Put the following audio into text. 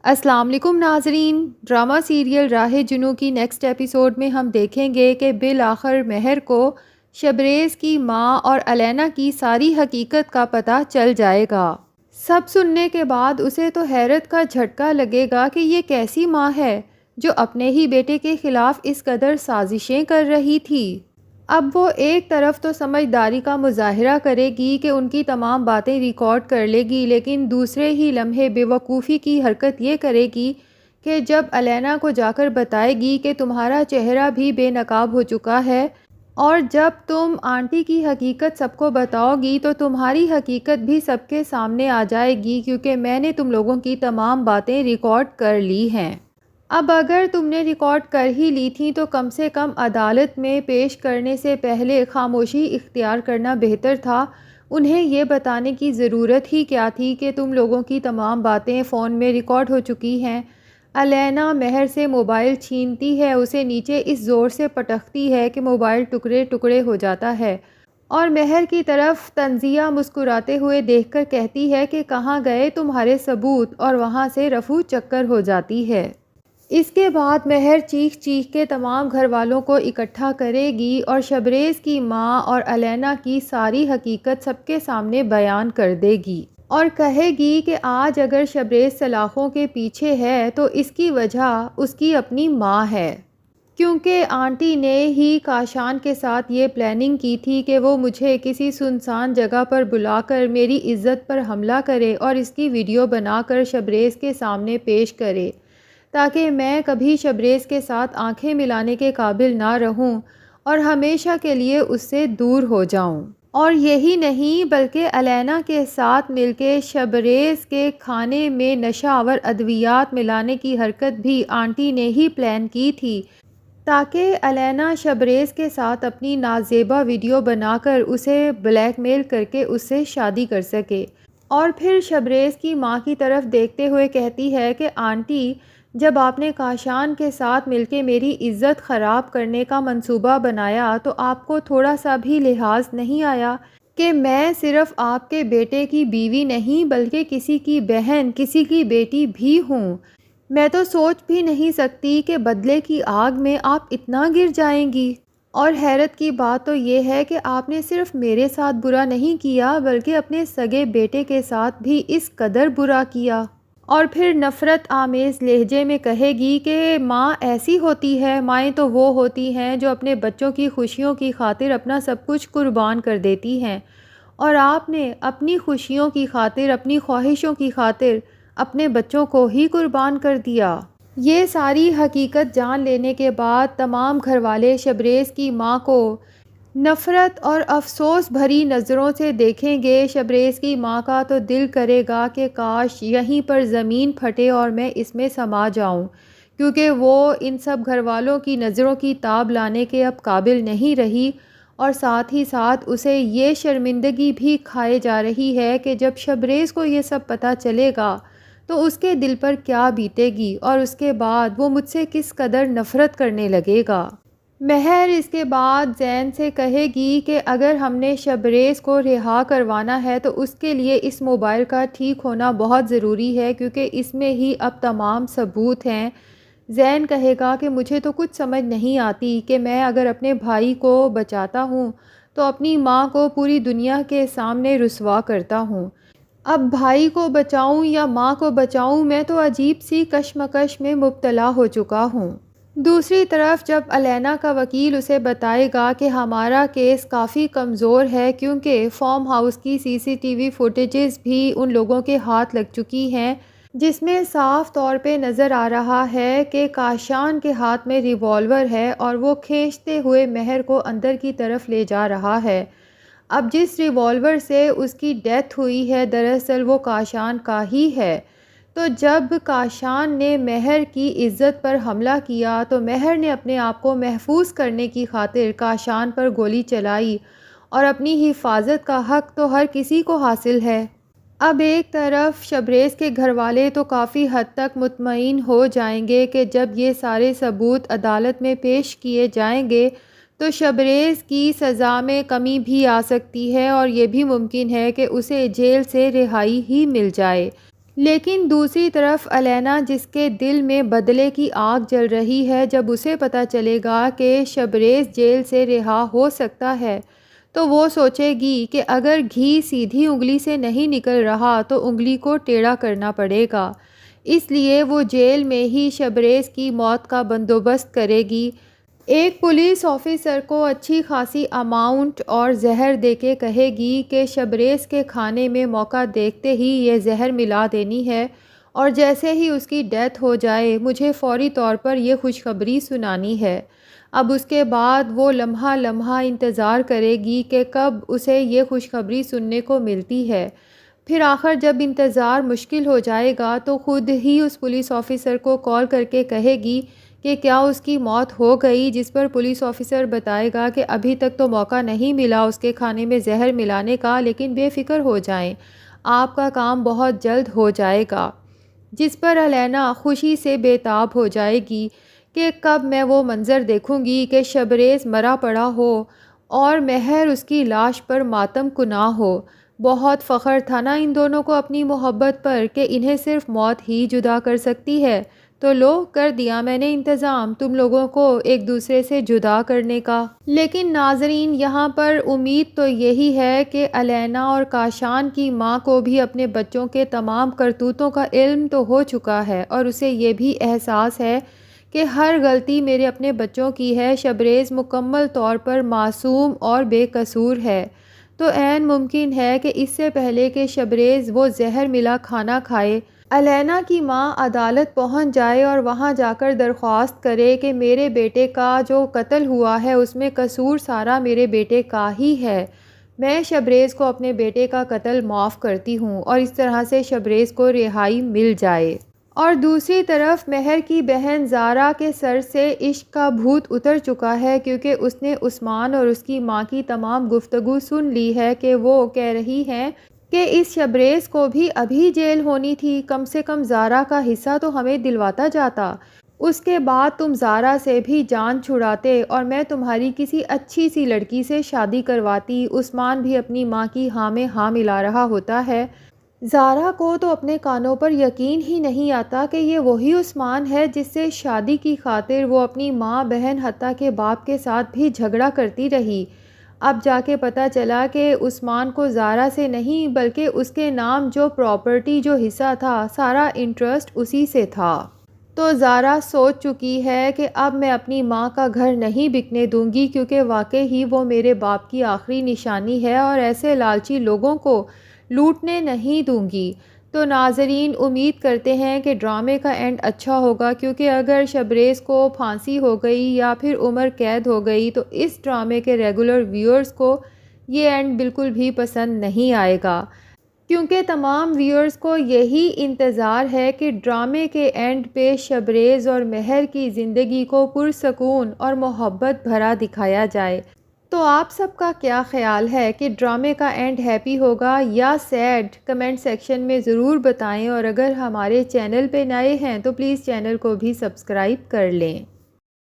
السلام علیکم ناظرین، ڈرامہ سیریل راہ جنوں کی نیکسٹ ایپیسوڈ میں ہم دیکھیں گے کہ بالآخر مہر کو شبریز کی ماں اور الینا کی ساری حقیقت کا پتہ چل جائے گا۔ سب سننے کے بعد اسے تو حیرت کا جھٹکا لگے گا کہ یہ کیسی ماں ہے جو اپنے ہی بیٹے کے خلاف اس قدر سازشیں کر رہی تھی۔ اب وہ ایک طرف تو سمجھداری کا مظاہرہ کرے گی کہ ان کی تمام باتیں ریکارڈ کر لے گی، لیکن دوسرے ہی لمحے بے وقوفی کی حرکت یہ کرے گی کہ جب الینا کو جا کر بتائے گی کہ تمہارا چہرہ بھی بے نقاب ہو چکا ہے اور جب تم آنٹی کی حقیقت سب کو بتاؤ گی تو تمہاری حقیقت بھی سب کے سامنے آ جائے گی، کیونکہ میں نے تم لوگوں کی تمام باتیں ریکارڈ کر لی ہیں۔ اب اگر تم نے ریکارڈ کر ہی لی تھی تو کم سے کم عدالت میں پیش کرنے سے پہلے خاموشی اختیار کرنا بہتر تھا۔ انہیں یہ بتانے کی ضرورت ہی کیا تھی کہ تم لوگوں کی تمام باتیں فون میں ریکارڈ ہو چکی ہیں۔ الینا مہر سے موبائل چھینتی ہے، اسے نیچے اس زور سے پٹکتی ہے کہ موبائل ٹکڑے ٹکڑے ہو جاتا ہے، اور مہر کی طرف تنزیہ مسکراتے ہوئے دیکھ کر کہتی ہے کہ کہاں گئے تمہارے ثبوت، اور وہاں سے رفو چکر ہو جاتی ہے۔ اس کے بعد مہر چیخ چیخ کے تمام گھر والوں کو اکٹھا کرے گی اور شبریز کی ماں اور الینا کی ساری حقیقت سب کے سامنے بیان کر دے گی، اور کہے گی کہ آج اگر شبریز سلاخوں کے پیچھے ہے تو اس کی وجہ اس کی اپنی ماں ہے، کیونکہ آنٹی نے ہی کاشان کے ساتھ یہ پلاننگ کی تھی کہ وہ مجھے کسی سنسان جگہ پر بلا کر میری عزت پر حملہ کرے اور اس کی ویڈیو بنا کر شبریز کے سامنے پیش کرے، تاکہ میں کبھی شبریز کے ساتھ آنکھیں ملانے کے قابل نہ رہوں اور ہمیشہ کے لیے اس سے دور ہو جاؤں۔ اور یہی نہیں بلکہ الینا کے ساتھ مل کے شبریز کے کھانے میں نشہ آور ادویات ملانے کی حرکت بھی آنٹی نے ہی پلان کی تھی، تاکہ الینا شبریز کے ساتھ اپنی نازیبا ویڈیو بنا کر اسے بلیک میل کر کے اس سے شادی کر سکے۔ اور پھر شبریز کی ماں کی طرف دیکھتے ہوئے کہتی ہے کہ آنٹی، جب آپ نے کاشان کے ساتھ مل کے میری عزت خراب کرنے کا منصوبہ بنایا تو آپ کو تھوڑا سا بھی لحاظ نہیں آیا کہ میں صرف آپ کے بیٹے کی بیوی نہیں بلکہ کسی کی بہن، کسی کی بیٹی بھی ہوں۔ میں تو سوچ بھی نہیں سکتی کہ بدلے کی آگ میں آپ اتنا گر جائیں گی۔ اور حیرت کی بات تو یہ ہے کہ آپ نے صرف میرے ساتھ برا نہیں کیا بلکہ اپنے سگے بیٹے کے ساتھ بھی اس قدر برا کیا۔ اور پھر نفرت آمیز لہجے میں کہے گی کہ ماں ایسی ہوتی ہے، مائیں تو وہ ہوتی ہیں جو اپنے بچوں کی خوشیوں کی خاطر اپنا سب کچھ قربان کر دیتی ہیں، اور آپ نے اپنی خوشیوں کی خاطر، اپنی خواہشوں کی خاطر اپنے بچوں کو ہی قربان کر دیا۔ یہ ساری حقیقت جان لینے کے بعد تمام گھر والے شبریز کی ماں کو نفرت اور افسوس بھری نظروں سے دیکھیں گے۔ شبریز کی ماں کا تو دل کرے گا کہ کاش یہیں پر زمین پھٹے اور میں اس میں سما جاؤں، کیونکہ وہ ان سب گھر والوں کی نظروں کی تاب لانے کے اب قابل نہیں رہی، اور ساتھ ہی ساتھ اسے یہ شرمندگی بھی کھائے جا رہی ہے کہ جب شبریز کو یہ سب پتہ چلے گا تو اس کے دل پر کیا بیتے گی، اور اس کے بعد وہ مجھ سے کس قدر نفرت کرنے لگے گا۔ مہر اس کے بعد زین سے کہے گی کہ اگر ہم نے شبریز کو رہا کروانا ہے تو اس کے لیے اس موبائل کا ٹھیک ہونا بہت ضروری ہے، کیونکہ اس میں ہی اب تمام ثبوت ہیں۔ زین کہے گا کہ مجھے تو کچھ سمجھ نہیں آتی کہ میں اگر اپنے بھائی کو بچاتا ہوں تو اپنی ماں کو پوری دنیا کے سامنے رسوا کرتا ہوں۔ اب بھائی کو بچاؤں یا ماں کو بچاؤں، میں تو عجیب سی کشمکش میں مبتلا ہو چکا ہوں۔ دوسری طرف جب الینا کا وکیل اسے بتائے گا کہ ہمارا کیس کافی کمزور ہے کیونکہ فارم ہاؤس کی سی سی ٹی وی فوٹیجز بھی ان لوگوں کے ہاتھ لگ چکی ہیں، جس میں صاف طور پہ نظر آ رہا ہے کہ کاشان کے ہاتھ میں ریوالور ہے اور وہ کھینچتے ہوئے مہر کو اندر کی طرف لے جا رہا ہے۔ اب جس ریوالور سے اس کی ڈیتھ ہوئی ہے دراصل وہ کاشان کا ہی ہے۔ تو جب کاشان نے مہر کی عزت پر حملہ کیا تو مہر نے اپنے آپ کو محفوظ کرنے کی خاطر کاشان پر گولی چلائی، اور اپنی حفاظت کا حق تو ہر کسی کو حاصل ہے۔ اب ایک طرف شبریز کے گھر والے تو کافی حد تک مطمئن ہو جائیں گے کہ جب یہ سارے ثبوت عدالت میں پیش کیے جائیں گے تو شبریز کی سزا میں کمی بھی آ سکتی ہے، اور یہ بھی ممکن ہے کہ اسے جیل سے رہائی ہی مل جائے، لیکن دوسری طرف الینا جس کے دل میں بدلے کی آگ جل رہی ہے، جب اسے پتہ چلے گا کہ شبریز جیل سے رہا ہو سکتا ہے تو وہ سوچے گی کہ اگر گھی سیدھی انگلی سے نہیں نکل رہا تو انگلی کو ٹیڑھا کرنا پڑے گا، اس لیے وہ جیل میں ہی شبریز کی موت کا بندوبست کرے گی۔ ایک پولیس آفیسر کو اچھی خاصی اماؤنٹ اور زہر دے کے کہے گی کہ شبریز کے کھانے میں موقع دیکھتے ہی یہ زہر ملا دینی ہے، اور جیسے ہی اس کی ڈیتھ ہو جائے مجھے فوری طور پر یہ خوشخبری سنانی ہے۔ اب اس کے بعد وہ لمحہ لمحہ انتظار کرے گی کہ کب اسے یہ خوشخبری سننے کو ملتی ہے۔ پھر آخر جب انتظار مشکل ہو جائے گا تو خود ہی اس پولیس آفیسر کو کال کر کے کہے گی کہ کیا اس کی موت ہو گئی، جس پر پولیس آفیسر بتائے گا کہ ابھی تک تو موقع نہیں ملا اس کے کھانے میں زہر ملانے کا، لیکن بے فکر ہو جائیں، آپ کا کام بہت جلد ہو جائے گا۔ جس پر الینا خوشی سے بے تاب ہو جائے گی کہ کب میں وہ منظر دیکھوں گی کہ شبریز مرا پڑا ہو اور مہر اس کی لاش پر ماتم کناں ہو۔ بہت فخر تھا نا ان دونوں کو اپنی محبت پر کہ انہیں صرف موت ہی جدا کر سکتی ہے، تو لو کر دیا میں نے انتظام تم لوگوں کو ایک دوسرے سے جدا کرنے کا۔ لیکن ناظرین یہاں پر امید تو یہی ہے کہ الینا اور کاشان کی ماں کو بھی اپنے بچوں کے تمام کرتوتوں کا علم تو ہو چکا ہے، اور اسے یہ بھی احساس ہے کہ ہر غلطی میرے اپنے بچوں کی ہے، شبریز مکمل طور پر معصوم اور بے قصور ہے۔ تو عین ممکن ہے کہ اس سے پہلے کہ شبریز وہ زہر ملا کھانا کھائے، الینا کی ماں عدالت پہنچ جائے اور وہاں جا کر درخواست کرے کہ میرے بیٹے کا جو قتل ہوا ہے اس میں قصور سارا میرے بیٹے کا ہی ہے، میں شبریز کو اپنے بیٹے کا قتل معاف کرتی ہوں، اور اس طرح سے شبریز کو رہائی مل جائے۔ اور دوسری طرف مہر کی بہن زارا کے سر سے عشق کا بھوت اتر چکا ہے، کیونکہ اس نے عثمان اور اس کی ماں کی تمام گفتگو سن لی ہے کہ وہ کہہ رہی ہیں کہ اس شبریز کو بھی ابھی جیل ہونی تھی، کم سے کم زارا کا حصہ تو ہمیں دلواتا جاتا، اس کے بعد تم زارا سے بھی جان چھڑاتے اور میں تمہاری کسی اچھی سی لڑکی سے شادی کرواتی۔ عثمان بھی اپنی ماں کی ہاں میں ہاں ملا رہا ہوتا ہے۔ زارا کو تو اپنے کانوں پر یقین ہی نہیں آتا کہ یہ وہی عثمان ہے جس سے شادی کی خاطر وہ اپنی ماں بہن حتیٰ کہ باپ کے ساتھ بھی جھگڑا کرتی رہی۔ اب جا کے پتہ چلا کہ عثمان کو زارا سے نہیں بلکہ اس کے نام جو پراپرٹی جو حصہ تھا سارا انٹرسٹ اسی سے تھا۔ تو زارا سوچ چکی ہے کہ اب میں اپنی ماں کا گھر نہیں بکنے دوں گی، کیونکہ واقعی ہی وہ میرے باپ کی آخری نشانی ہے اور ایسے لالچی لوگوں کو لوٹنے نہیں دوں گی۔ تو ناظرین امید کرتے ہیں کہ ڈرامے کا اینڈ اچھا ہوگا، کیونکہ اگر شبریز کو پھانسی ہو گئی یا پھر عمر قید ہو گئی تو اس ڈرامے کے ریگولر ویورز کو یہ اینڈ بالکل بھی پسند نہیں آئے گا، کیونکہ تمام ویورز کو یہی انتظار ہے کہ ڈرامے کے اینڈ پہ شبریز اور مہر کی زندگی کو پرسکون اور محبت بھرا دکھایا جائے۔ تو آپ سب کا کیا خیال ہے کہ ڈرامے کا اینڈ ہیپی ہوگا یا سیڈ؟ کمنٹ سیکشن میں ضرور بتائیں، اور اگر ہمارے چینل پہ نئے ہیں تو پلیز چینل کو بھی سبسکرائب کر لیں۔